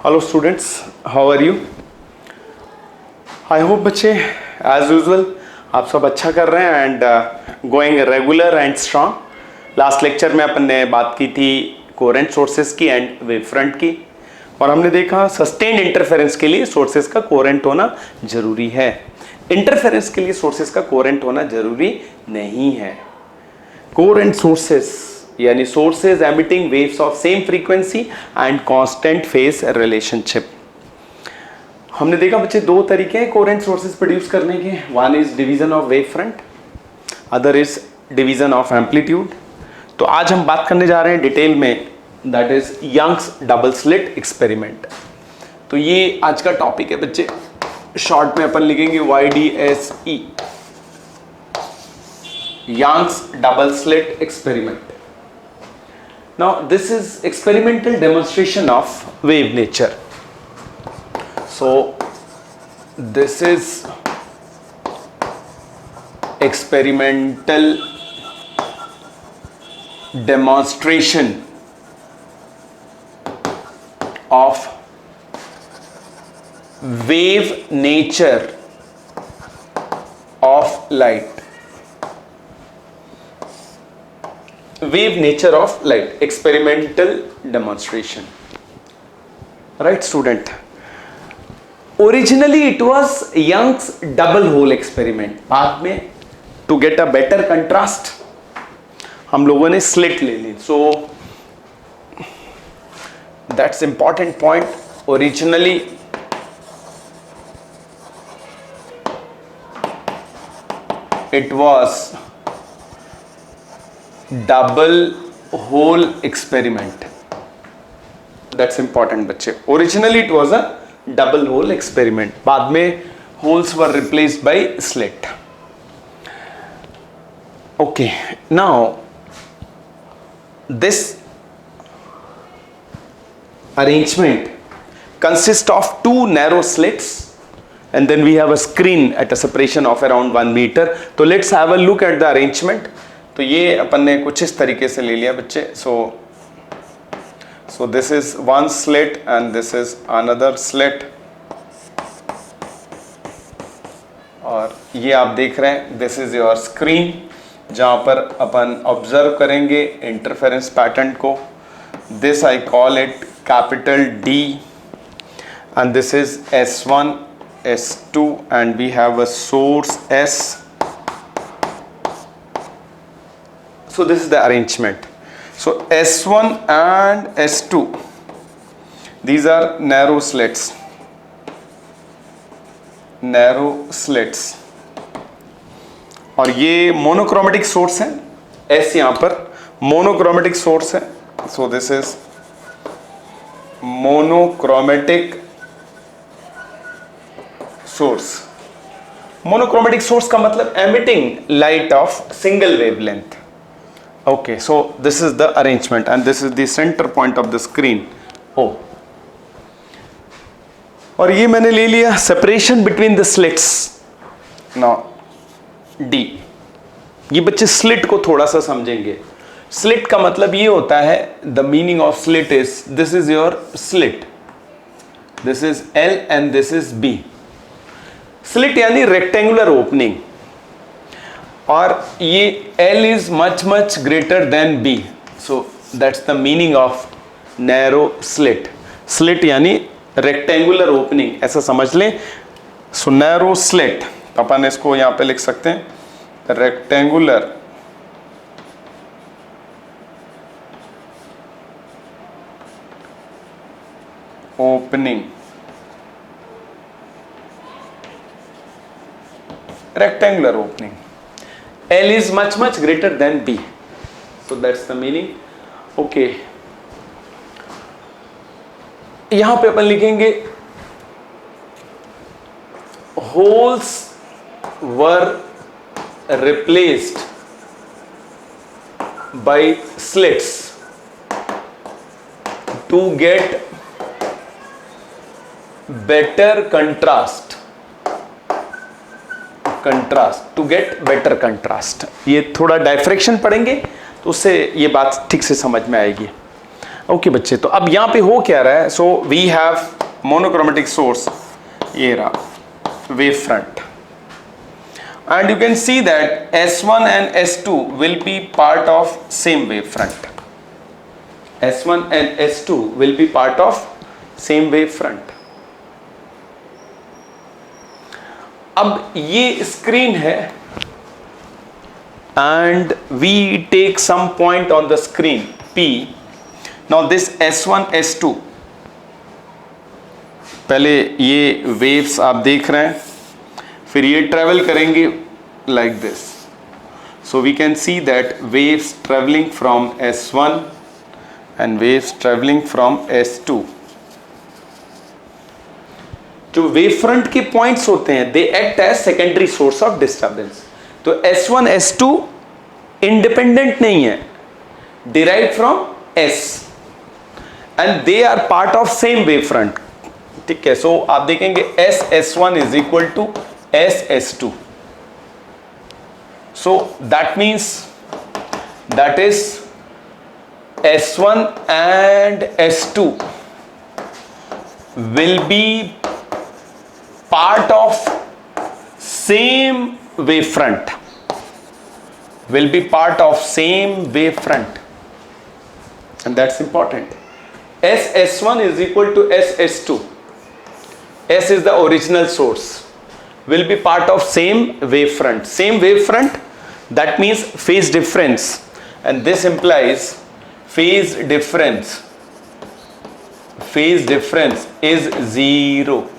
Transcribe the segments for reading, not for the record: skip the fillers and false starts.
Hello students, how are you? I hope बच्चे as usual आप सब अच्छा कर रहे हैं and going regular and strong. Last lecture में अपन ने बात की थी कोरेंट सोर्सेज की एंड वेव फ्रंट की, और हमने देखा सस्टेन्ड इंटरफेरेंस के लिए सोर्सेज का कोरेंट होना जरूरी है, इंटरफेरेंस के लिए सोर्सेज का कोरेंट होना जरूरी नहीं है। कोरेंट सोर्सेज यानी sources emitting waves of same frequency and constant phase relationship. हमने देखा बच्चे दो तरीके हैं कोरेंट सोर्सेज प्रोड्यूस करने के, one is division of wave front, other is division of amplitude. तो आज हम बात करने जा रहे हैं डिटेल में, that is Young's double slit experiment. तो ये आज का टॉपिक है बच्चे, शॉर्ट में अपन लिखेंगे YDSE, Young's double slit experiment. Now this is experimental demonstration of wave nature. So this is experimental demonstration of wave nature of light. Wave nature of light, experimental demonstration. Right student, originally it was Young's double hole experiment, बाद में to get a better contrast हम लोगों ने slit ले ली. So that's important point. Originally it was double hole experiment, that's important बच्चे. Originally it was a double hole experiment, बाद में holes were replaced by slit. Okay, now this arrangement consists of two narrow slits and then we have a screen at a separation of around 1 meter. तो let's have a look at the arrangement. तो ये अपन ने कुछ इस तरीके से ले लिया बच्चे. सो this is one slit and this is another slit, और ये आप देख रहे हैं दिस इज योर स्क्रीन, जहाँ पर अपन ऑब्जर्व करेंगे इंटरफेरेंस पैटर्न को. This I call it capital D and this is S1 S2 and we have a source S. So this is the arrangement. So S1 and S2, these are narrow slits. Narrow slits. और ये monochromatic source है, S यहाँ पर monochromatic source है. So this is monochromatic source. Monochromatic source का मतलब emitting light of single wavelength. Okay, so this is the arrangement and this is the center point of the screen O. और ये मैंने ले लिया separation between the slits. Now D. ये बच्चे slit को थोड़ा सा समझेंगे. स्लिट का मतलब ये होता है, the meaning of slit is this is your slit, this is L and this is B. Slit यानी रेक्टेंगुलर ओपनिंग, और ये L is much much greater than B, so that's the meaning of narrow slit. Slit यानी rectangular opening, ऐसा समझ लें. so narrow slit, अपन इसको यहाँ पे लिख सकते हैं rectangular opening, rectangular opening. L is much much greater than B, so that's the meaning. Okay, यहां पे अपन लिखेंगे holes were replaced by slits to get better contrast. To get better contrast. ये थोड़ा डायफ्रेक्शन पढ़ेंगे तो उससे ये बात ठीक से समझ में आएगी. ओके बच्चे, तो अब यहाँ पे हो क्या रहा है. So we have monochromatic source, ये रहा wave front, and you can see that S1 and S2 will be part of same wave front. S1 and S2 will be part of same wave front. अब ये screen है and we take some point on the screen P. Now this S1 S2, पहले ये waves आप देख रहे हैं, फिर ये ट्रेवल करेंगे like this. So we can see that waves travelling from S1 and waves travelling from S2. जो वेव फ्रंट के पॉइंट्स होते हैं they act as secondary source of disturbance. तो S1 S2 इंडिपेंडेंट नहीं है, derive from S and they are part of same wave front. ठीक है, so आप देखेंगे S1 is equal to S2. So that means that is S1 and S2 will be part of same wavefront, will be part of same wavefront, and that's important. S1 is equal to S2. S is the original source, will be part of same wavefront. Same wavefront, that means phase difference, and this implies phase difference is 0.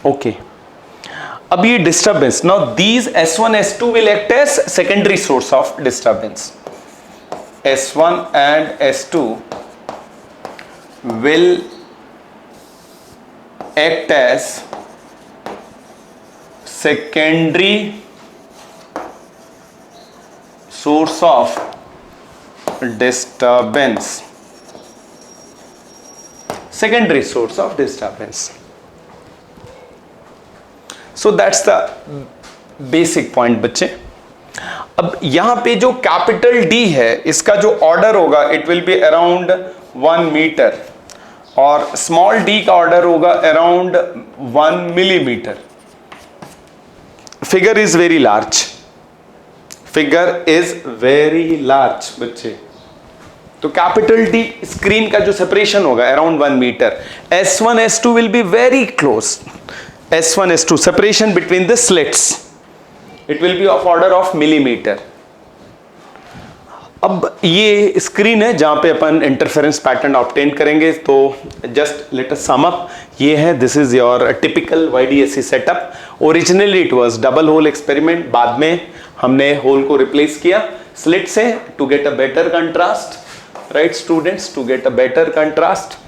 Okay, अब ये disturbance, now these S1 S2 will act as secondary source of disturbance. S1 and S2 will act as secondary source of disturbance. Secondary source of disturbance. So that's the basic point बच्चे. अब यहां पे जो capital D है इसका जो order होगा it will be around 1 metre और स्मॉल d का ऑर्डर होगा around 1 millimetre. Figure is very large, figure is very large बच्चे. तो कैपिटल D स्क्रीन का जो सेपरेशन होगा around 1 metre. S1 S2 will be very close. S1 S2 separation between the slits it will be of order of millimetre. अब ये screen है जहां पे अपन इंटरफेरेंस पैटर्न ऑब्टेन करेंगे. तो just let us sum up. ये है, this is your typical YDSC setup. Originally it was double hole experiment, बाद में हमने होल को रिप्लेस किया स्लिट से to get a better contrast. Right students, to get a better contrast.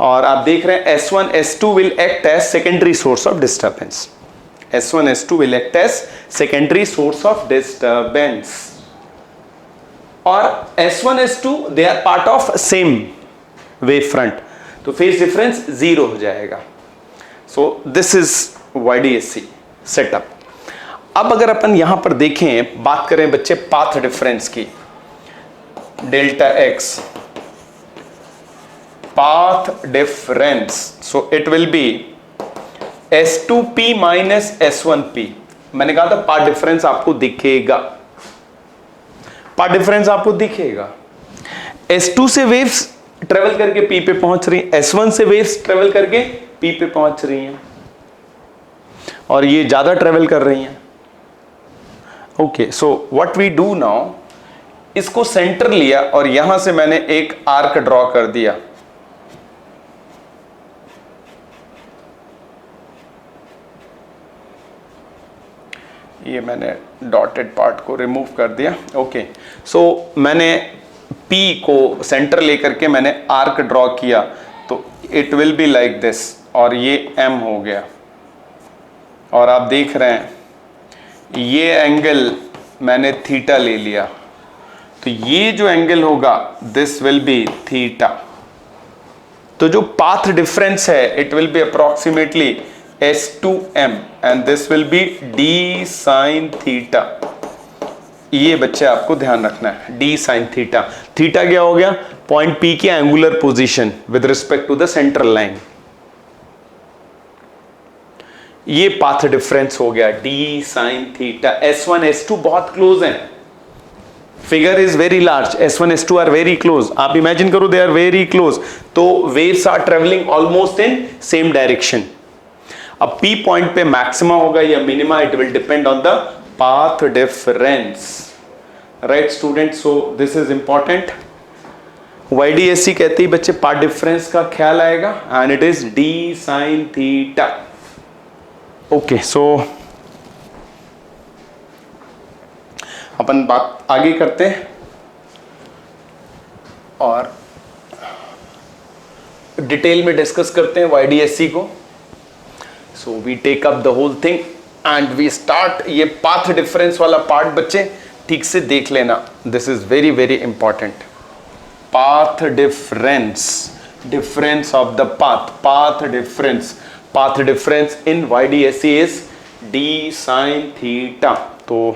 और आप देख रहे हैं S1 S2 will act as secondary source of disturbance. S1 S2 will act as secondary source of disturbance. और S1 S2 they are part of same wave front, तो phase difference 0 हो जाएगा. So this is YDSC setup. अब अगर अपन यहां पर देखें, बात करें बच्चे पाथ डिफरेंस की, delta x path difference, so it will be S2P minus S1P. मैंने कहा था पाथ डिफरेंस आपको दिखेगा, पाथ डिफरेंस आपको दिखेगा. S2 से वेव्स ट्रेवल करके P पे पहुंच रही हैं, S1 से वेव्स ट्रेवल करके P पे पहुंच रही हैं, और ये ज्यादा ट्रेवल कर रही हैं. Okay, so what we do now, इसको सेंटर लिया और यहां से मैंने एक आर्क ड्रॉ कर दिया. ये मैंने डॉटेड पार्ट को रिमूव कर दिया. ओके, सो मैंने P को सेंटर लेकर के मैंने आर्क ड्रॉ किया, तो it will be like this, और ये M हो गया. और आप देख रहे हैं ये एंगल मैंने थीटा ले लिया, तो ये जो एंगल होगा दिस विल बी थीटा. तो जो पाथ डिफरेंस है it will be approximately S2M and this will be d sin theta. ये बच्चे आपको ध्यान रखना है, d sin theta. थीटा क्या हो गया, पॉइंट P की angular position with respect to the central line. ये पाथ डिफरेंस हो गया d sin theta. S1 S2 बहुत क्लोज है, figure is very large, S1 S2 are very close. आप इमेजिन करो दे आर वेरी क्लोज, तो waves are travelling almost in same direction. अब P point पे maxima होगा या minima, it will depend on the path difference, right student. So this is important. YDSC कहते ही बच्चे पाथ डिफरेंस का ख्याल आएगा, and it is d sin theta. Okay, so अपन बात आगे करते हैं और डिटेल में डिस्कस करते हैं YDSC को। So we take up the whole thing and we start. ये पाथ डिफरेंस वाला पार्ट बच्चे ठीक से देख लेना, this is very very important. Path difference, difference of the path, path difference in YDSC is d sin theta. तो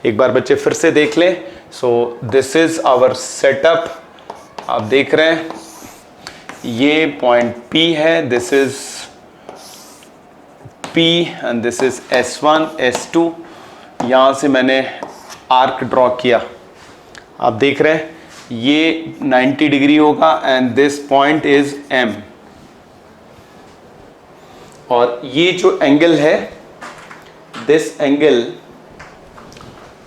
एक बार बच्चे फिर से देख लें। So this is our setup, आप देख रहे हैं ये पॉइंट P है, this is P and this is S1 S2। यहां से मैंने आर्क ड्रॉ किया, आप देख रहे हैं ये 90 डिग्री होगा and this point is M। और ये जो एंगल है, दिस एंगल,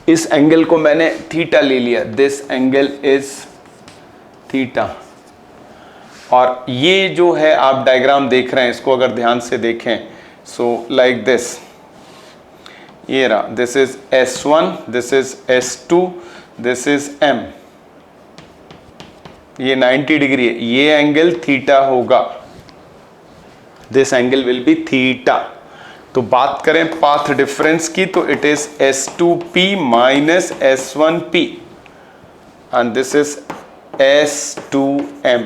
इस एंगल को मैंने थीटा ले लिया, दिस एंगल इज थीटा। और ये जो है आप डायग्राम देख रहे हैं, इसको अगर ध्यान से देखें, सो लाइक दिस, ये रहा, this is S1, this is S2, this is M। ये 90 डिग्री है, ये एंगल थीटा होगा, this angle will be theta. तो बात करें पाथ डिफरेंस की, तो it is S2P minus S1P and this is S2M।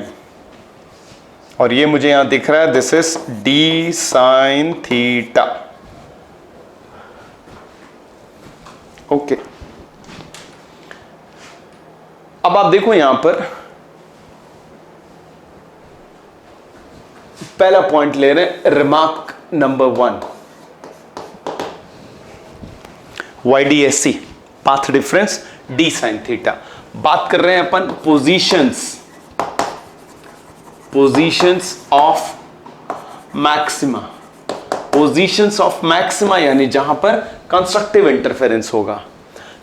और ये मुझे यहां दिख रहा है, this is d sin theta. Okay, अब आप देखो यहां पर पहला पॉइंट ले रहे हैं, remark number 1, YDSC path difference d sin theta. बात कर रहे हैं अपन positions of maxima, positions of maxima यानी जहां पर कंस्ट्रक्टिव इंटरफेरेंस होगा।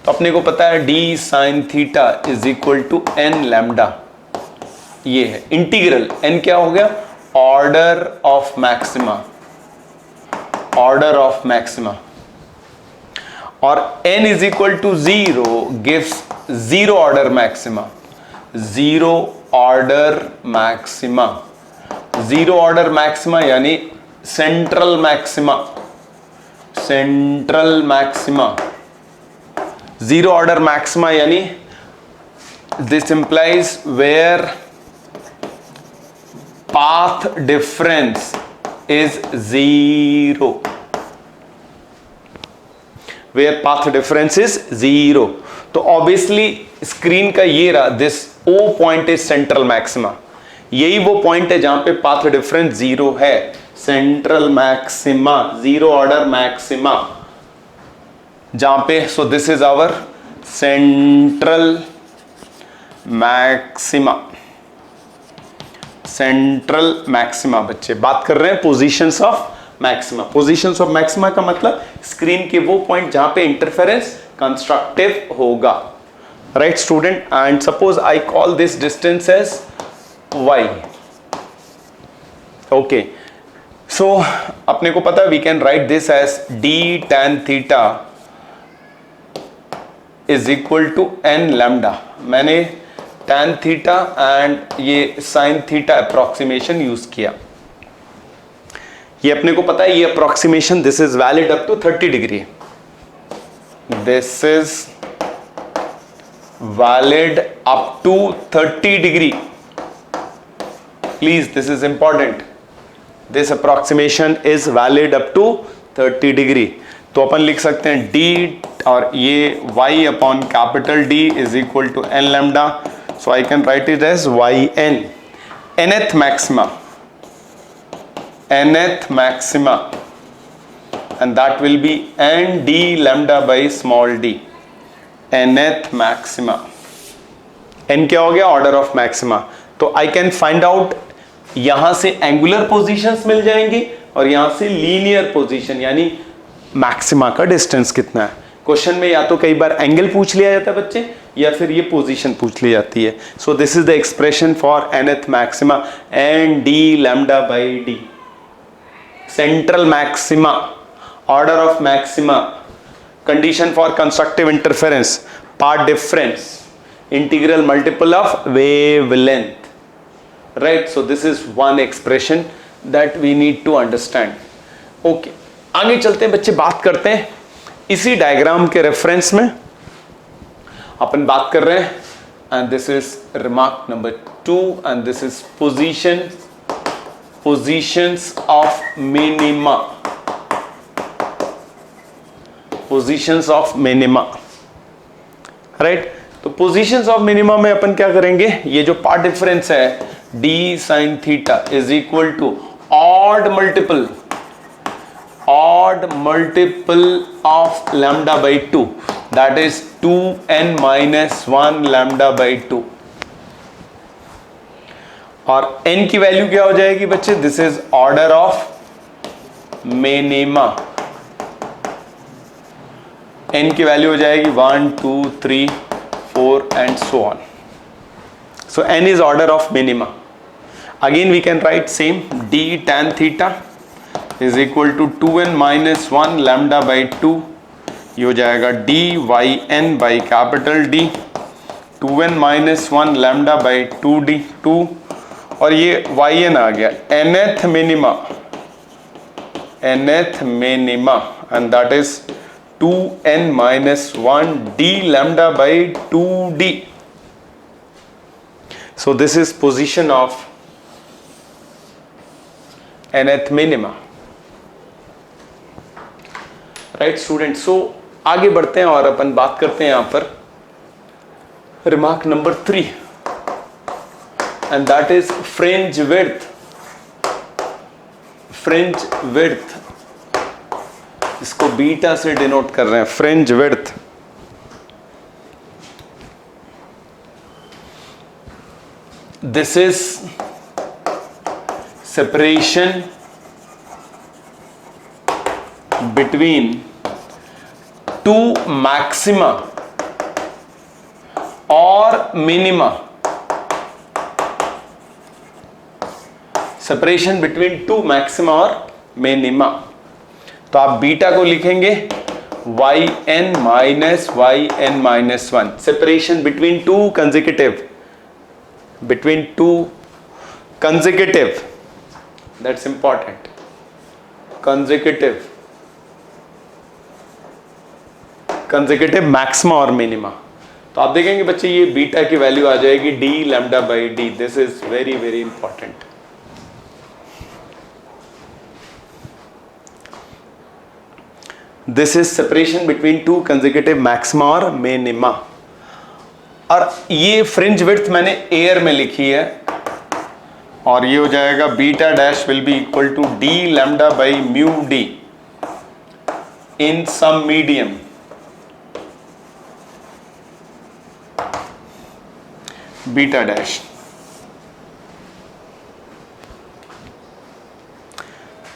तो अपने को पता है d sin theta is equal to n lambda, ये है इंटीग्रल, n क्या हो गया, order of maxima, order of maxima. और n is equal to 0 gives zero order maxima, zero order maxima, zero order maxima यानी central maxima, central maxima, zero order maxima यानी this implies where path difference is zero, where path difference is 0। तो obviously screen का ये रहा, this O point is central maxima, यही वो point है जहां पे पाथ डिफरेंस 0 है, central maxima, zero order maxima जहां पे। So this is our central maxima, central maxima. बच्चे बात कर रहे हैं positions of maxima. Positions of maxima का मतलब स्क्रीन के वो पॉइंट जहां पे इंटरफेरेंस कंस्ट्रक्टिव होगा, right student. And suppose I call this distance as y। Okay, so अपने को पता है we can write this as d tan theta is equal to n lambda. मैंने tan थीटा एंड ये sin theta approximation use किया। ये अपने को पता है ये approximation, this is valid up to 30 degree, this is valid up to 30 degree. Please this is important, this approximation is valid up to 30 degree. तो अपन लिख सकते हैं d और ये y upon capital D is equal to n lambda. So I can write it as yn, nth maxima, and that will be n d lambda by small d, nth maxima. n क्या हो गया? Order of maxima. तो I can find out, यहां से angular positions मिल जाएंगी और यहां से लीनियर पोजीशन, यानी मैक्सिमा का डिस्टेंस कितना है. क्वेश्चन में या तो कई बार एंगल पूछ लिया जाता है बच्चे, या फिर ये पोजीशन पूछ ली जाती है. So this is the expression for nth maxima, n d lambda by d. Central maxima, order of maxima, condition for constructive interference, path difference, integral multiple of wavelength, right? So this is one expression that we need to understand. Okay, आगे चलते हैं बच्चे, बात करते हैं इसी diagram के reference में अपन बात कर रहे हैं. and this is remark number 2 and this is positions of minima, right? तो पोजीशंस ऑफ मिनिमा में अपन क्या करेंगे, ये जो पार्ट डिफरेंस है d sin theta is equal to odd multiple of lambda by 2, that is 2n minus 1 lambda by 2. और n की वैल्यू क्या हो जाएगी बच्चे? This is order of minima. n की वैल्यू हो जाएगी 1 2 3 4 and so on. So n is order of minima. Again we can write same, d tan theta is equal to 2n minus 1 lambda by 2. ये हो जाएगा d yn by capital D, 2n minus 1 lambda by 2d 2, और ये yn आ गया nth minima and that is 2n minus 1 d lambda by 2d. So this is position of nth minima, right students? So आगे बढ़ते हैं और अपन बात करते हैं यहां पर remark number 3 and that is fringe width. इसको बीटा से डिनोट कर रहे हैं, fringe width. This is separation between two maxima और minima. Separation between two maxima और मिनिमा. तो आप बीटा को लिखेंगे yn minus yn-1, separation between two consecutive, that's important, consecutive maxima और मिनिमा. तो आप देखेंगे बच्चे ये बीटा की वैल्यू आ जाएगी d lambda by d. This is very very important. This is separation between two consecutive maxima और मिनिमा. और ये फ्रिंज विड्थ मैंने एयर में लिखी है और ये हो जाएगा beta dash will be equal to D lambda by mu D in some medium. Beta dash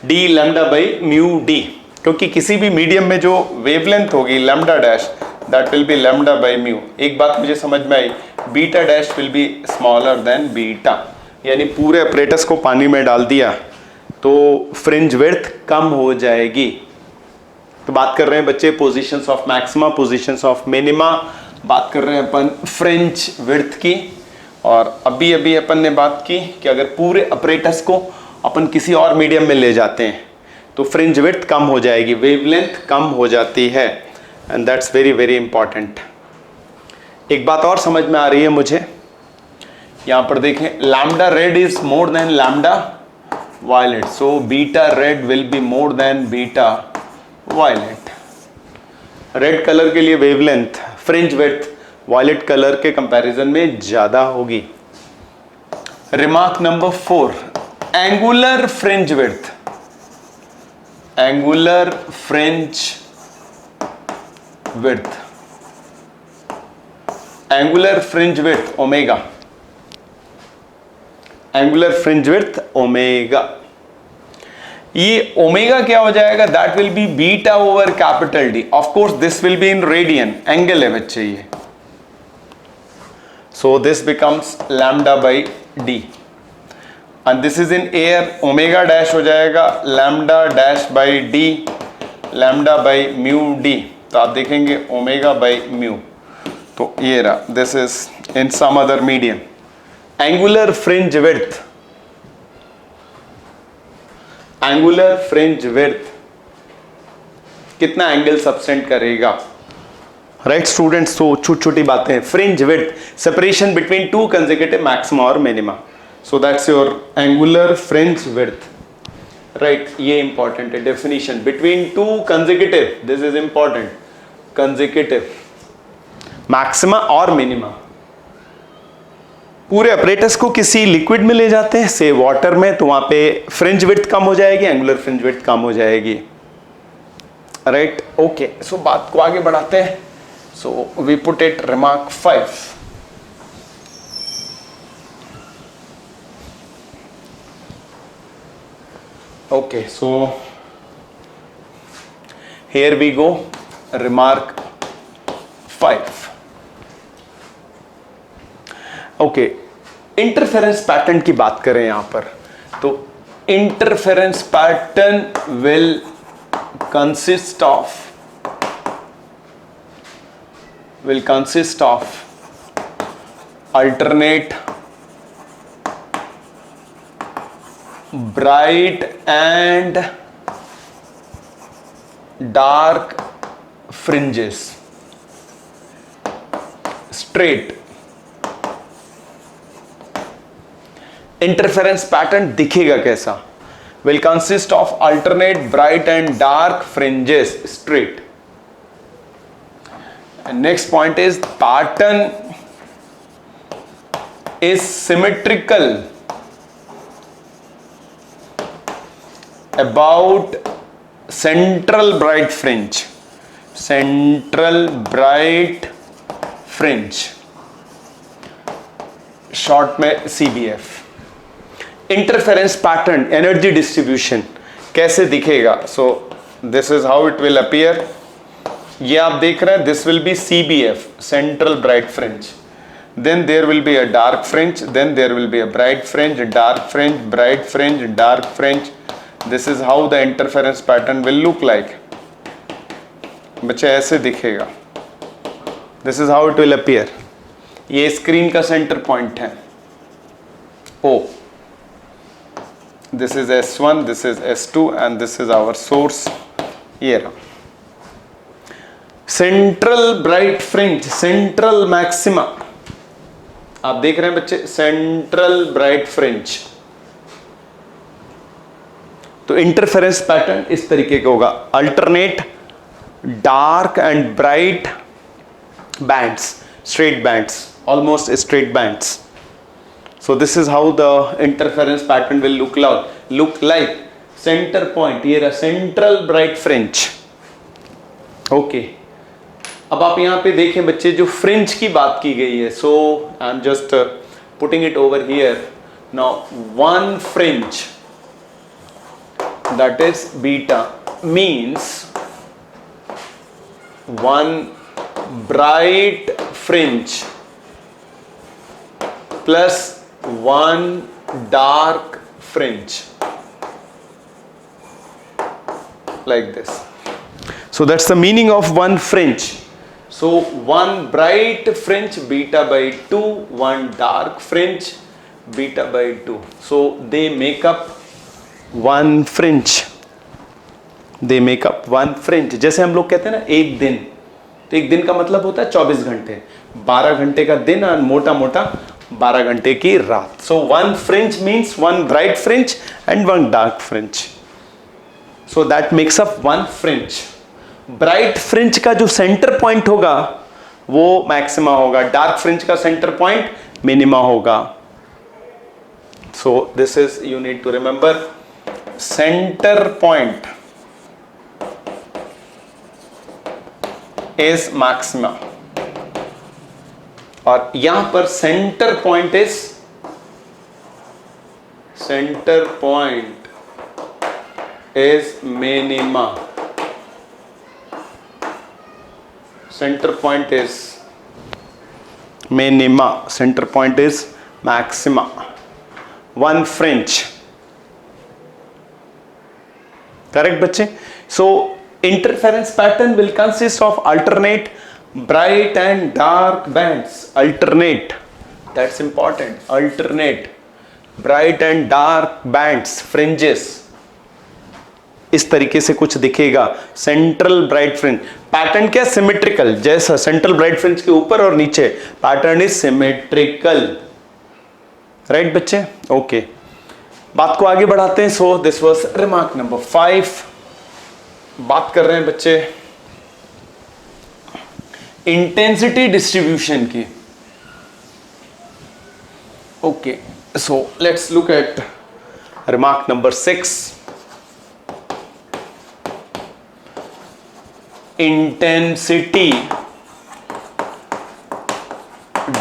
D lambda by mu D, क्योंकि किसी भी मीडियम में जो वेवलेंथ होगी lambda dash that will be lambda by mu. एक बात मुझे समझ में आई, beta dash will be smaller than beta, यानी पूरे अपरेटस को पानी में डाल दिया तो फ्रिंज विड्थ कम हो जाएगी. तो बात कर रहे हैं बच्चे positions of maxima, positions of minima, बात कर रहे हैं अपन फ्रिंज विड्थ की. और अभी अभी अपन ने बात की कि अगर पूरे अपरेटस को अपन किसी और मीडियम में ले जाते हैं तो फ्रिंज विड्थ कम हो जाएगी, वेवलेंथ कम हो जाती है, and that's very very important. एक बात और समझ में आ रही है मुझे, यहां पर देखें lambda red is more than lambda violet, so beta red will be more than beta violet. Red colour के लिए wavelength fringe width violet colour के कंपैरिजन में ज्यादा होगी। Remark number 4, angular fringe width, angular fringe width, angular fringe width omega, angular fringe width omega. ये omega क्या हो जाएगा? That will be beta over capital D. Of course this will be in radian, angle है बच्चे ये, so this becomes lambda by D and this is in air, omega dash हो जाएगा lambda dash by D, lambda by mu D. तो आप देखेंगे omega by mu, तो ये रहा, this is in some other medium. Angular fringe width, angular fringe width कितना angle subtend करेगा? राइट स्टूडेंट्स, तो छोटी छोटी बातें। Fringe width, separation between two consecutive maxima और minima, so that's your angular fringe width. Right, ये important है definition, between two consecutive, this is important, consecutive maxima और मिनिमा। पूरे अपरेटस को किसी लिक्विड में ले जाते हैं, से वाटर में, तो वहां पे फ्रिंज विड्थ कम हो जाएगी, एंगुलर फ्रिंज विड्थ कम हो जाएगी। राइट, ओके, सो बात को आगे बढ़ाते हैं। So we put it remark 5। Okay, so here we go, remark 5। Okay, interference pattern की बात करें यहां पर, तो interference pattern will consist of alternate bright and dark fringes, straight. Interference pattern दिखेगा कैसा? Will consist of alternate bright and dark fringes, straight. Next point is pattern is symmetrical about central bright fringe, central bright fringe, short में CBF। Interference pattern, energy distribution कैसे दिखेगा? So this is how it will appear. ये आप देख रहे हैं, this will be CBF, central bright fringe, then there will be a dark fringe, then there will be a bright fringe, dark fringe, bright fringe, dark fringe. This is how the interference pattern will look like. बच्चे ऐसे दिखेगा, this is how it will appear. ये screen का centre point है O, this is S1, this is S2 and this is our source। ये रहा central bright fringe, central maxima, आप देख रहे हैं बच्चे, सेंट्रल ब्राइट फ्रिंज। तो इंटरफेरेंस पैटर्न इस तरीके का होगा, alternate dark and bright bands, straight bands, almost straight bands। So this is how the interference pattern will look like। Center point, ये रहा central bright fringe। Okay, अब आप यहाँ पे देखें बच्चे, जो fringe की बात की गई है, so I'm just putting it over here। Now one fringe, that is beta, means one bright fringe plus one dark fringe, like this। So that's the meaning of one fringe। So one bright fringe beta by 2, one dark fringe beta by 2, so they make up one fringe, they make up one fringe। जैसे हम लोग कहते हैं ना एक दिन, तो एक दिन का मतलब होता है 24 घंटे, 12 घंटे का दिन और मोटा मोटा 12 घंटे की रात। So one fringe means one bright fringe and one dark fringe, so that makes up one fringe. Bright fringe का जो सेंटर पॉइंट होगा वो मैक्सिमा होगा, डार्क फ्रिंज का सेंटर पॉइंट मिनिमा होगा. So this is, you need to remember, centre point is maxima, और यहां पर centre point is, centre point is minima. Center point is minima, center point is maxima. One fringe. Correct बच्चे? So interference pattern will consist of alternate bright and dark bands. Alternate, that's important. Alternate bright and dark bands, fringes. इस तरीके से कुछ दिखेगा. Central bright fringe pattern क्या, symmetrical, जैसा central bright fringe के ऊपर और नीचे पैटर्न इज सिमेट्रिकल. राइट बच्चे? ओके, बात को आगे बढ़ाते हैं. So this was remark number 5. बात कर रहे हैं बच्चे इंटेंसिटी डिस्ट्रीब्यूशन की. Okay, so let's look at remark number 6. Intensity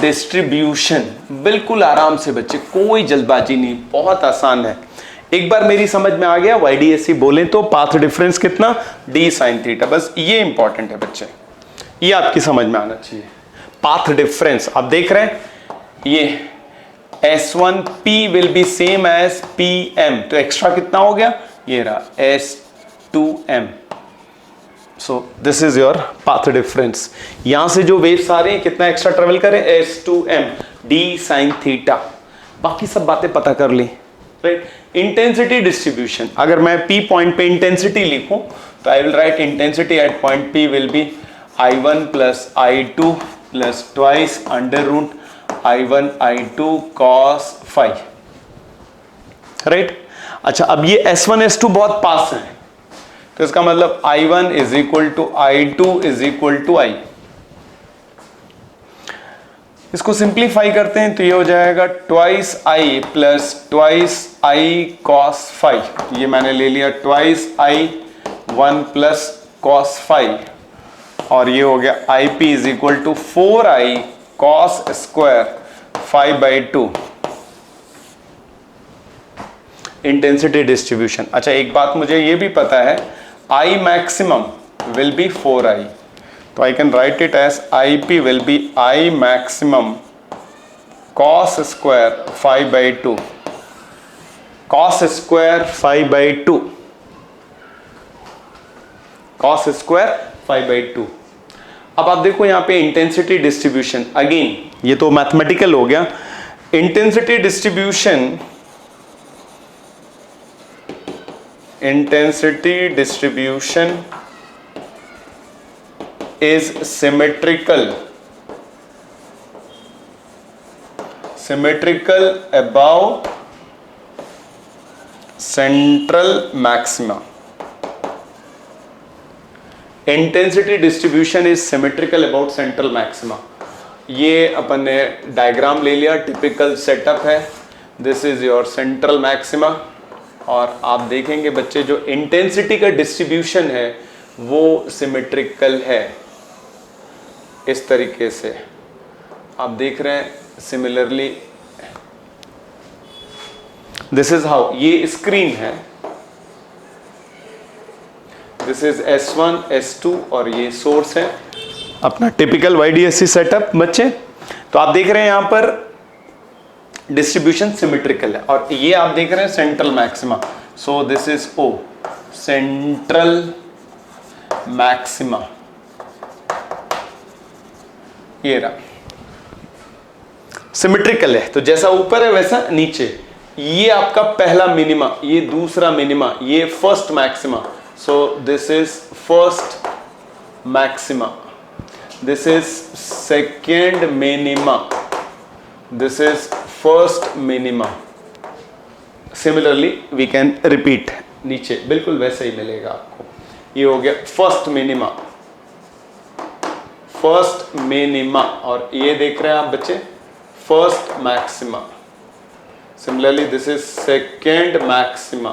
distribution. बिल्कुल आराम से बच्चे, कोई जल्दबाजी नहीं, बहुत आसान है. एक बार मेरी समझ में आ गया, YDSC बोले तो पाथ डिफरेंस कितना, d sin थीटा. बस ये इंपॉर्टेंट है बच्चे, ये आपकी समझ में आना चाहिए. पाथ डिफरेंस आप देख रहे हैं, ये S1P will be same as PM, तो एक्स्ट्रा कितना हो गया, ये रहा S2M. So this is your path difference. यहां से जो वेव्स आ रही हैं कितना एक्स्ट्रा ट्रेवल करें, S2M d sin थीटा. बाकी सब बातें पता कर ली. राइट, इंटेंसिटी डिस्ट्रीब्यूशन, अगर मैं P पॉइंट पे इंटेंसिटी लिखूं तो I will write intensity at point P will be I1 plus I2 plus twice under root I1 I2 cos phi. Right, अच्छा अब ये S1 S2 बहुत पास है, तो इसका मतलब I1 is equal to I2 is equal to I. इसको simplify करते हैं तो ये हो जाएगा twice I plus twice I cos phi. ये मैंने ले लिया twice I1 plus cos phi, और ये हो गया IP is equal to 4I cos square phi by 2. Intensity distribution. अच्छा एक बात मुझे ये भी पता है, I maximum will be 4I, तो I can write it as IP will be I maximum cos square phi by 2, cos square phi by 2, cos square phi by 2. अब आप देखो यहाँ पे इंटेंसिटी डिस्ट्रीब्यूशन, अगेन ये तो मैथमेटिकल हो गया. Intensity distribution, intensity distribution is symmetrical above central maxima. Intensity distribution is symmetrical about central maxima. ये अपन ने डायग्राम ले लिया, टिपिकल सेटअप है. This is your central maxima, और आप देखेंगे बच्चे जो इंटेंसिटी का डिस्ट्रीब्यूशन है वो सिमेट्रिकल है. इस तरीके से आप देख रहे हैं. सिमिलरली दिस इज हाउ, ये स्क्रीन है, दिस इज S1 S2 और ये सोर्स है. अपना टिपिकल YDSC सेटअप बच्चे. तो आप देख रहे हैं यहां पर डिस्ट्रीब्यूशन सिमेट्रिकल है, और ये आप देख रहे हैं central maxima. So this is O, central maxima. ये रहा, सिमेट्रिकल है, तो जैसा ऊपर है वैसा नीचे. ये आपका पहला मिनिमा, ये दूसरा मिनिमा, ये first maxima. So this is first maxima, this is second minima, this is first minima. Similarly we can repeat, नीचे बिल्कुल वैसे ही मिलेगा आपको. ये हो गया फर्स्ट मिनिमा, फर्स्ट मिनिमा, और ये देख रहे हैं आप बच्चे first maxima. Similarly this is second maxima,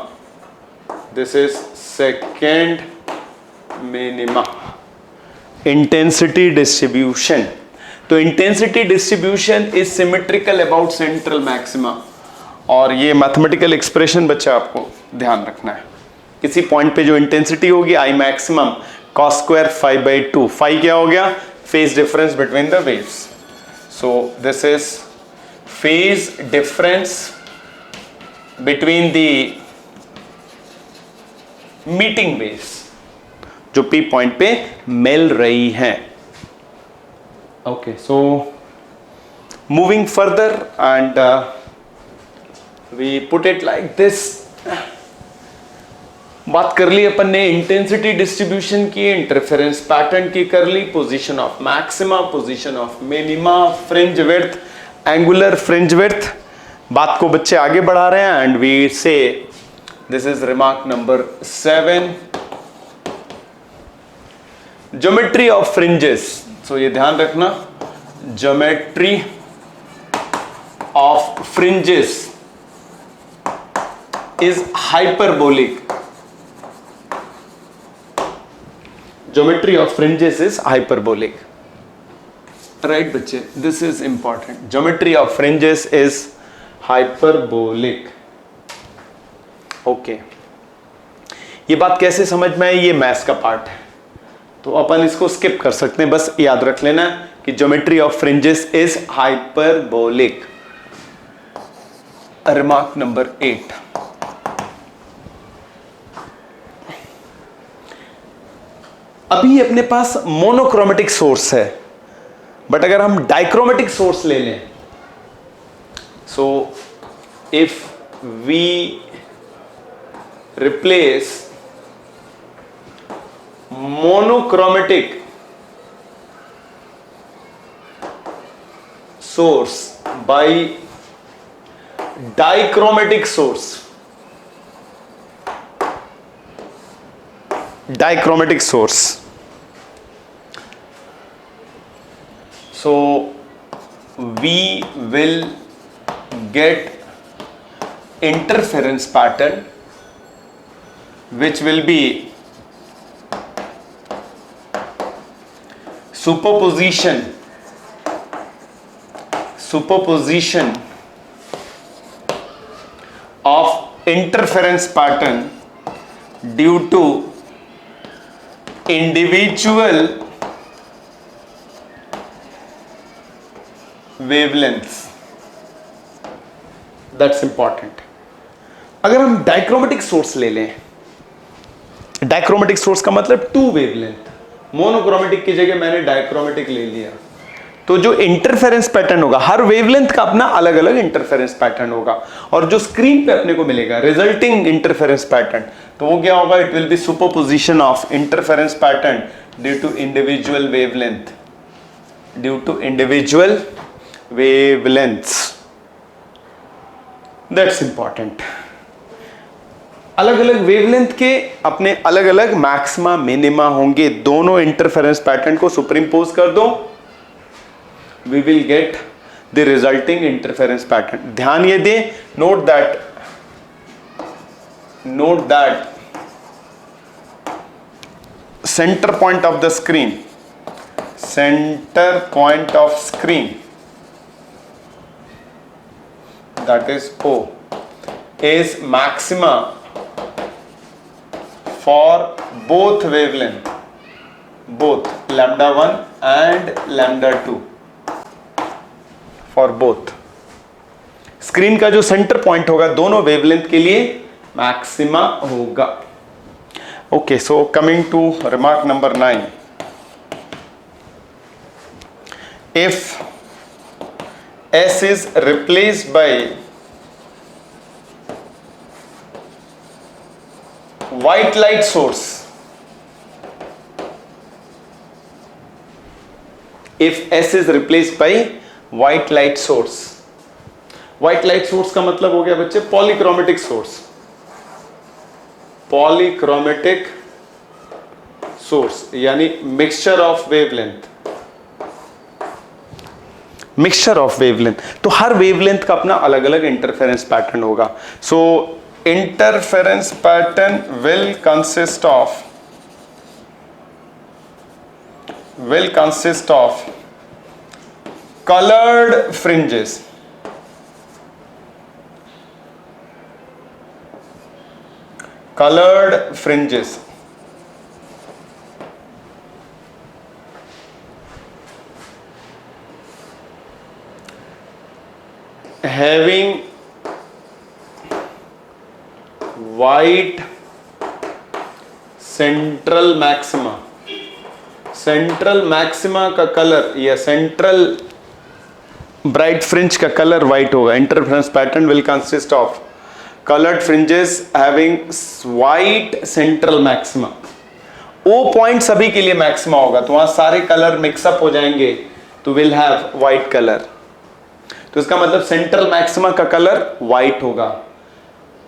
this is second minima. Intensity distribution, तो intensity distribution is symmetrical about central maxima. और ये मैथमेटिकल एक्सप्रेशन बच्चा आपको ध्यान रखना है. किसी पॉइंट पे जो इंटेंसिटी होगी I maximum cos square 5/2. Phi क्या हो गया? Phase difference between the waves. So this is phase difference between the meeting waves जो पी पॉइंट पे मिल रही हैं. Okay, so moving further and we put it like this. बात कर ली अपन ने इंटेंसिटी डिस्ट्रीब्यूशन की, इंटरफेरेंस पैटर्न की कर ली, position of maxima, position of minima, fringe width, angular fringe width. बात को बच्चे आगे बढ़ा रहे हैं and we say this is remark number 7, geometry of fringes. So ये ध्यान रखना, geometry of fringes is hyperbolic. Geometry of fringes is hyperbolic. Right बच्चे, this is important. Geometry of fringes is hyperbolic. Okay. ये बात कैसे समझ में आई? ये मैथ्स का पार्ट है तो अपन इसको स्किप कर सकते हैं. बस याद रख लेना कि geometry of fringes is hyperbolic. Remark number 8. अभी अपने पास मोनोक्रोमेटिक सोर्स है, बट अगर हम डाइक्रोमेटिक सोर्स ले लें, so if we replace monochromatic source by dichromatic source, dichromatic source, so we will get interference pattern which will be superposition of interference pattern due to individual wavelengths. That's important. अगर हम dichromatic source ले लें, डाइक्रोमेटिक source का मतलब 2 wavelength, monochromatic की जगह मैंने डाइक्रोमेटिक ले लिया, तो जो इंटरफेरेंस पैटर्न होगा, हर वेवलेंथ का अपना अलग अलग इंटरफेरेंस पैटर्न होगा, और जो स्क्रीन पे अपने को मिलेगा रिजल्टिंग इंटरफेरेंस पैटर्न, तो वो क्या होगा? It will be superposition of interference pattern due to individual wavelength, due to individual wavelengths. That's important. अलग अलग वेवलेंथ के अपने अलग अलग मैक्सिमा मिनिमा होंगे, दोनों इंटरफेरेंस पैटर्न को सुपरइम्पोज कर दो, we will get the resulting interference pattern. ध्यान ये दें, note that center point of the screen, that is O, is maxima for both wavelength, both lambda 1 and lambda 2, for both. Screen का जो centre point होगा दोनों wavelength के लिए maxima होगा. Okay, so coming to remark number 9. If S is replaced by white light source, if S is replaced by white light source, white light source का मतलब हो गया बच्चे पॉलीक्रोमेटिक सोर्स, पॉलीक्रोमेटिक सोर्स यानी mixture of wavelength, mixture of wavelength, तो हर wavelength का अपना अलग अलग इंटरफेरेंस पैटर्न होगा. So interference pattern will consist of colored fringes. Having white central maxima का कलर या सेंट्रल ब्राइट फ्रिंज का कलर व्हाइट होगा. Interference pattern will consist of colored fringes having white central maxima. O point सभी के लिए maxima होगा, तो वहां सारे कलर मिक्सअप हो जाएंगे, तो विल हैव व्हाइट कलर. तो इसका मतलब सेंट्रल मैक्सिमा का कलर व्हाइट होगा.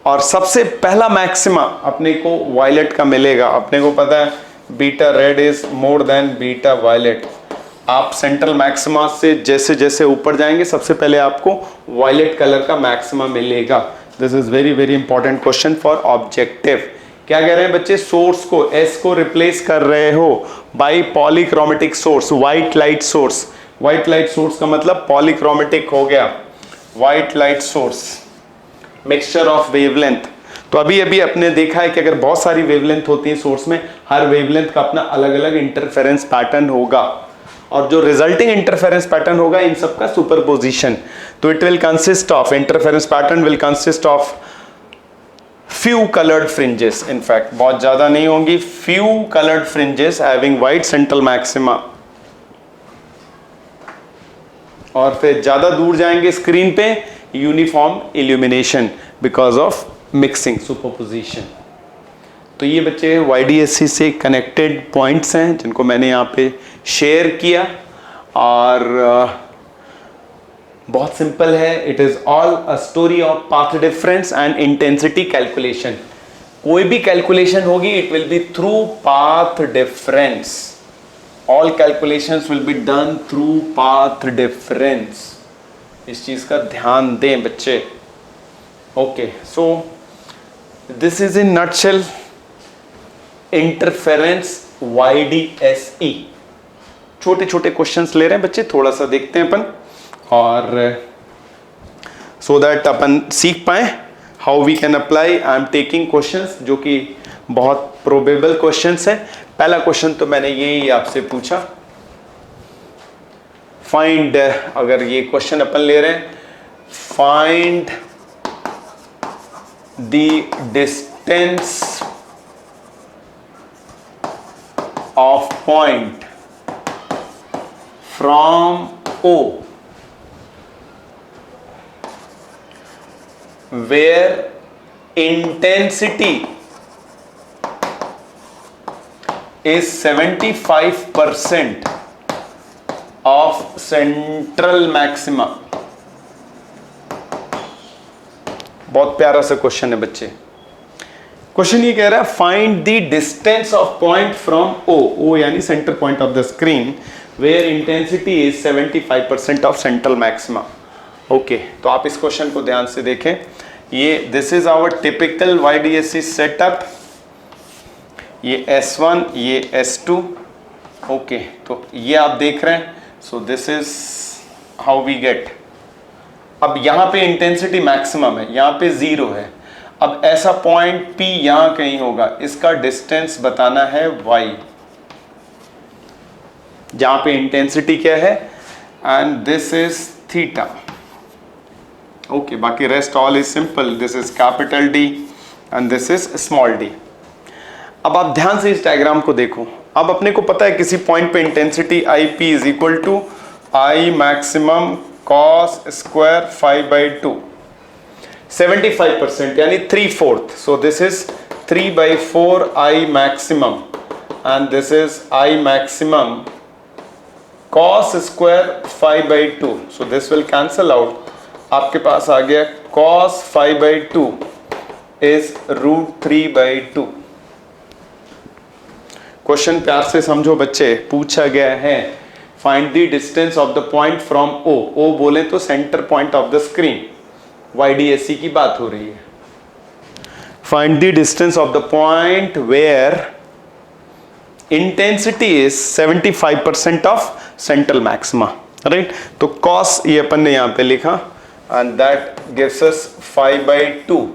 और सबसे पहला मैक्सिमा अपने को वायलेट का मिलेगा. अपने को पता है beta red is more than beta violet. आप सेंट्रल मैक्सिमा से जैसे जैसे ऊपर जाएंगे सबसे पहले आपको वायलेट कलर का मैक्सिमा मिलेगा. This is very very important question for objective. क्या कह रहे हैं बच्चे, सोर्स को एस को रिप्लेस कर रहे हो by polychromatic source, white light source. White light source का मतलब पॉलीक्रोमेटिक हो गया. White light source, mixture of wavelength. तो अभी अभी अपने देखा है कि अगर बहुत सारी वेवलेंथ होती है सोर्स में, हर वेवलेंथ का अपना अलग अलग इंटरफेरेंस पैटर्न होगा, और जो रिजल्टिंग इंटरफेरेंस पैटर्न होगा इन सब का सुपरपोजिशन. तो it will consist of, interference pattern will consist of few colored fringes. in fact बहुत ज्यादा नहीं होंगी, few colored fringes having white central maxima. और फिर ज्यादा दूर जाएंगे स्क्रीन पे, uniform illumination because of mixing, superposition. तो ये बच्चे YDSC से कनेक्टेड पॉइंट्स हैं जिनको मैंने यहाँ पे शेयर किया. और बहुत सिंपल है. It is all a story of path difference and intensity calculation. कोई भी कैलकुलेशन होगी it will B through path difference. All calculations will be done through path difference. इस चीज का ध्यान दें बच्चे. Okay, so this is in nutshell interference YDSE. छोटे छोटे क्वेश्चंस ले रहे हैं बच्चे, थोड़ा सा देखते हैं अपन, और सो दैट अपन सीख पाए how we can apply. I am taking questions जो कि बहुत प्रोबेबल क्वेश्चंस है. पहला क्वेश्चन तो मैंने यही आपसे पूछा, फाइंड, अगर ये क्वेश्चन अपन ले रहे हैं, find the distance of point from O where intensity is 75% of central maxima. बहुत प्यारा सा क्वेश्चन है बच्चे. क्वेश्चन ये कह रहा है find the distance of point from O यानी centre point of the screen, where intensity is 75% of central maxima. Okay, तो आप इस क्वेश्चन को ध्यान से देखें. ये this is our typical YDSC setup. ये S1, ये S2. ओके, तो ये आप देख रहे हैं. So this is how we get. अब यहां पे इंटेंसिटी मैक्सिमम है, यहां पे 0 है. अब ऐसा पॉइंट P यहां कहीं होगा, इसका डिस्टेंस बताना है y, जहां पे इंटेंसिटी क्या है, and this is theta. Okay, बाकी rest all is simple. This is capital D and this is small d. अब आप ध्यान से इस डायग्राम को देखो. अब अपने को पता है किसी पॉइंट पे intensity IP is equal to I maximum cos square 5/2, 75% यानी 3/4. So this is 3/4 I maximum and this is I maximum cos square 5/2. So this will cancel out. आपके पास आ गया cos 5/2 इज √3/2. क्वेश्चन प्यार से समझो बच्चे. पूछा गया है find the distance of the point from O, O बोले तो centre point of the screen, YDSC की बात हो रही है. Find the distance of the point where intensity is 75% of central maxima, right. तो कॉस ये अपन ने यहां पे लिखा and that gives us 5/2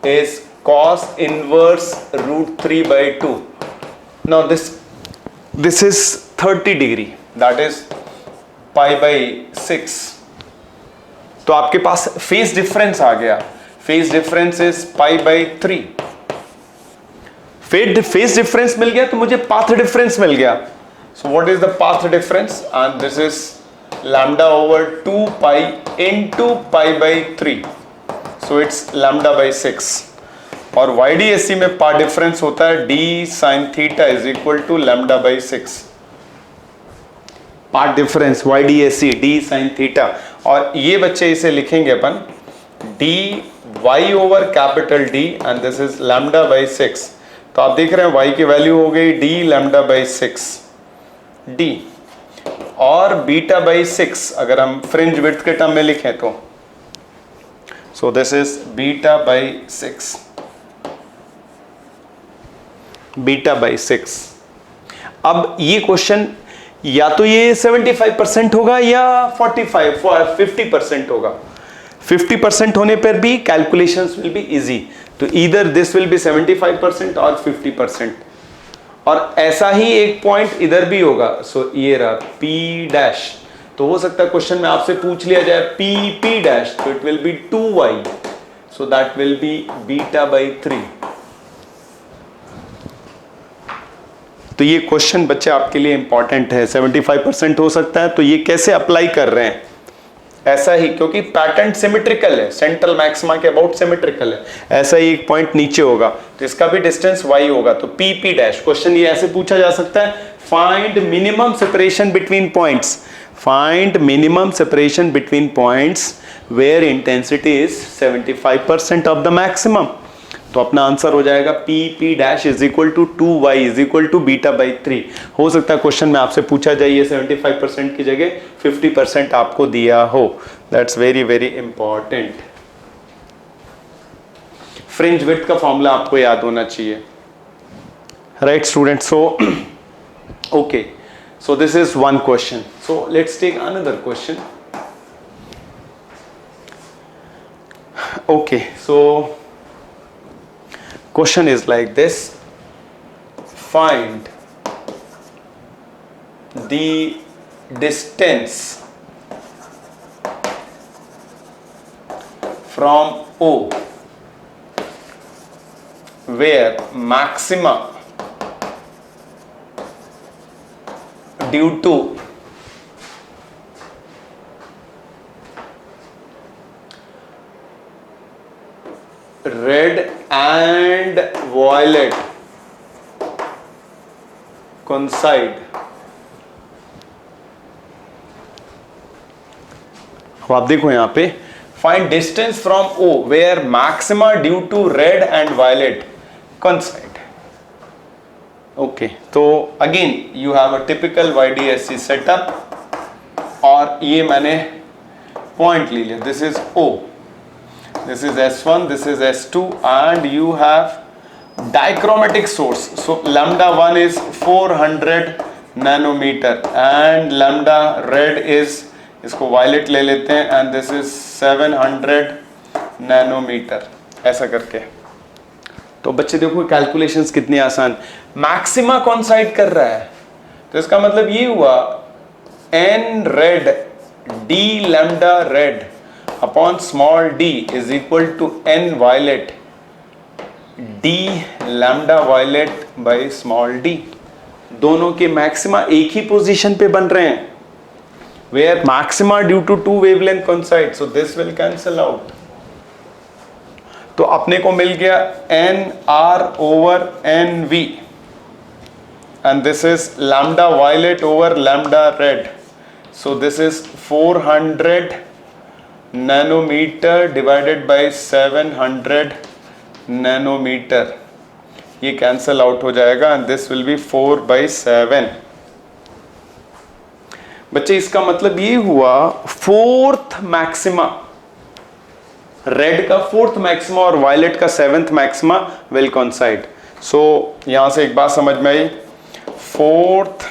is cos inverse √3/2. now this is 30 degree, that is pi/6. तो आपके पास फेज डिफरेंस आ गया, phase difference is pi/3. Phase difference मिल गया तो मुझे पाथ डिफरेंस मिल गया. So what is the path difference, and this is λ/2 pi into pi/3, so it's λ/6. और YDSC में पाथ डिफरेंस होता है d sin theta is equal to λ/6. Path difference YDSC d sin theta. और ये बच्चे इसे लिखेंगे अपन dy over capital D and this is λ/6. तो आप देख रहे हैं y की वैल्यू हो गई d λ/6 d, और β/6 अगर हम फ्रिंज विड्थ के टर्म में लिखें तो सो दिस इज β/6. अब ये क्वेश्चन या तो ये 75% होगा या 50% होगा. 50% होने पर भी कैलकुलेशंस विल बी इजी. तो ईदर दिस विल बी 75% और 50%. और ऐसा ही एक पॉइंट इधर भी होगा. सो ये रहा P'. तो हो सकता है क्वेश्चन में आपसे पूछ लिया जाए P', तो it will be 2y, so that will be β/3. तो ये क्वेश्चन बच्चे आपके लिए इंपॉर्टेंट है. 75% हो सकता है, तो ये कैसे अप्लाई कर रहे हैं ऐसा ही, क्योंकि पैटर्न सिमेट्रिकल है, सेंट्रल मैक्सिमा के अबाउट सिमेट्रिकल है. ऐसा ही एक पॉइंट नीचे होगा तो इसका भी डिस्टेंस y होगा. तो P'. क्वेश्चन ये ऐसे पूछा जा सकता है, find minimum separation between points. Find minimum separation between points where intensity is 75% of the maximum. तो अपना आंसर हो जाएगा P' is equal to 2y is equal to β/3. हो सकता है क्वेश्चन में आपसे पूछा जाए 75% की जगह 50% आपको दिया हो. That's very very important. Fringe width का फॉर्मूला आपको याद होना चाहिए, right student. So okay, so this is one question. So let's take another question. Okay, so question is like this: find the distance from O where maxima due to red and violet coincide. अब आप देखो यहां पे find distance from O where maxima due to red and violet coincide. Okay, तो again you have a typical YDSC setup, और ये मैंने point ले लिया. This is O, this is S1, this is S2, and you have dichromatic source. So λ1 is 400 nanometer and lambda red is, इसको violet ले लेते हैं, and this is 700 nanometer. ऐसा करके तो बच्चे देखो कैलकुलेशंस कितनी आसान. मैक्सिमा कॉन्साइड कर रहा है तो इसका मतलब ये हुआ n red d lambda red upon small d is equal to n violet d lambda violet by small d. दोनों के मैक्सिमा एक ही पोजीशन पे बन रहे हैं, where maxima due to two wavelength coincide, so this will cancel out. तो अपने को मिल गया n r over n v, and this is lambda violet over lambda red, so this is 400 nanometer divided by 700 nanometer. ये cancel out हो जाएगा and this will be 4/7. बच्चे इसका मतलब ये हुआ फोर्थ मैक्सिमा, रेड का फोर्थ मैक्सिमा और वायलेट का seventh maxima will coincide. So यहां से एक बात समझ में आई, fourth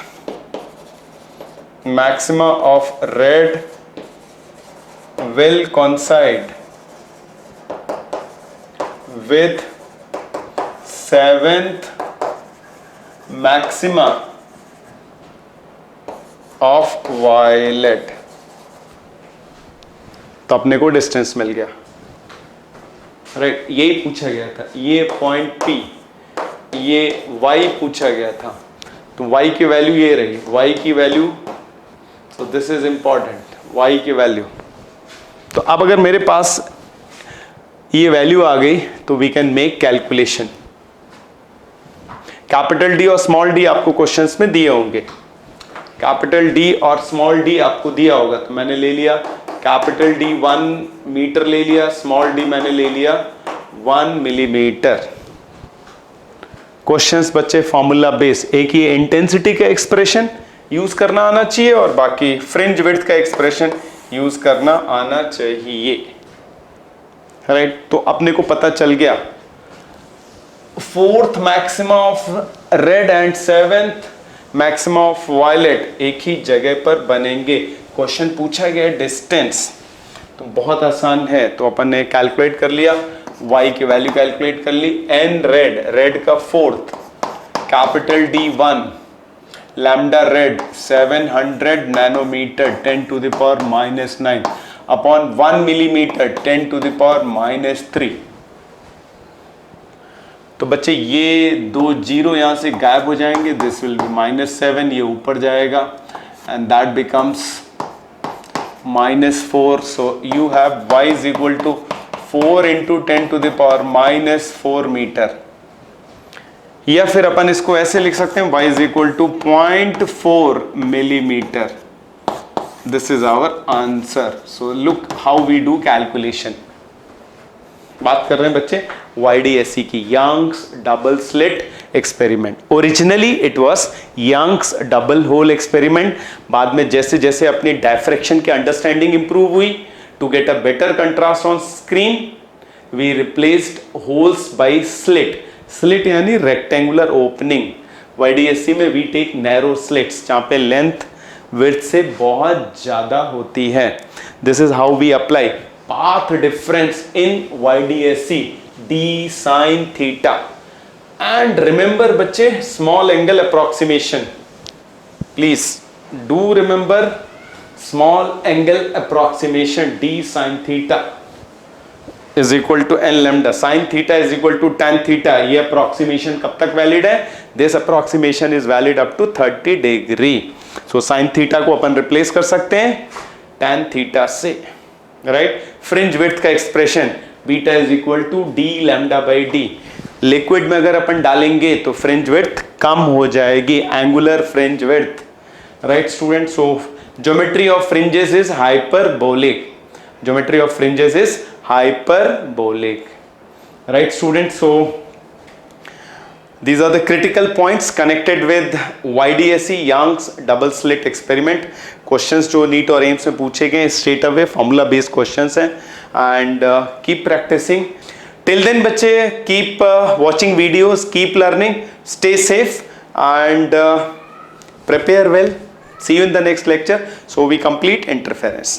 maxima of red will coincide with seventh maxima of violet। तो अपने को डिस्टेंस मिल गया, राइट। यही पूछा गया था, ये पॉइंट P, ये y पूछा गया था, तो y की वैल्यू ये रही, y की वैल्यू, तो दिस इज इंपॉर्टेंट, y की वैल्यू। तो अब अगर मेरे पास ये वैल्यू आ गई तो we can make calculation. Capital D और स्मॉल डी आपको क्वेश्चंस में दिए होंगे, कैपिटल डी और स्मॉल डी आपको दिया होगा, तो मैंने ले लिया कैपिटल डी 1 मीटर ले लिया, स्मॉल डी मैंने ले लिया 1 मिलीमीटर। क्वेश्चंस बच्चे फॉर्मूला बेस, एक ही इंटेंसिटी का एक्सप्रेशन यूज करना आना चाहिए और बाकी फ्रिंज विड्थ का एक्सप्रेशन यूज करना आना चाहिए, राइट। तो अपने को पता चल गया fourth maxima of red and seventh maxima of violet एक ही जगह पर बनेंगे। क्वेश्चन पूछा गया डिस्टेंस, तो बहुत आसान है, तो अपन ने कैलकुलेट कर लिया, y की वैल्यू कैलकुलेट कर ली, n रेड का fourth, capital D 1, lambda red 700 nanometre 10 to the power -9 upon 1 millimetre 10 to the power -3। तो बच्चे ये दो जीरो यहां से गायब हो जाएंगे, दिस विल बी -7, ये ऊपर जाएगा and that becomes -4। So you have y is equal to 4 into 10 to the power -4 metre, या फिर अपन इसको ऐसे लिख सकते हैं y is equal to 0.4 millimetre. This is our answer. So look how we do calculation. बात कर रहे हैं बच्चे YDSE की, Young's double slit experiment. Originally it was Young's double hole experiment, बाद में जैसे जैसे अपनी डायफ्रैक्शन की अंडरस्टैंडिंग इंप्रूव हुई, to get a better contrast on screen we replaced holes by slit. Slit यानी रेक्टेंगुलर ओपनिंग। YDSE में वी टेक नैरो स्लिट्स, जहां पे लेंथ विड्थ से बहुत ज्यादा होती है। This is how we apply path difference in YDSE d sin theta, and remember बच्चे small angle approximation, please do remember small angle approximation d sin theta is equal to n lambda, sin theta is equal to tan theta। ये approximation कब तक valid है? This approximation is valid up to 30 degree। so sin theta को अपन replace कर सकते हैं tan theta से, right. Fringe width का expression beta is equal to D lambda by D. Liquid में अगर अपन डालेंगे तो फ्रिंज विड्थ कम हो जाएगी, angular fringe width, right student. So geometry of fringes is hyperbolic, geometry of fringes is hyperbolic, right student. So these are the critical points connected with YDSE Young's double slit experiment। questions जो NEET और AIIMS में पूछे गए straight away formula based questions हैं, and keep practicing till then बच्चे, keep watching videos, keep learning, stay safe and prepare well। see you in the next lecture। so we complete interference।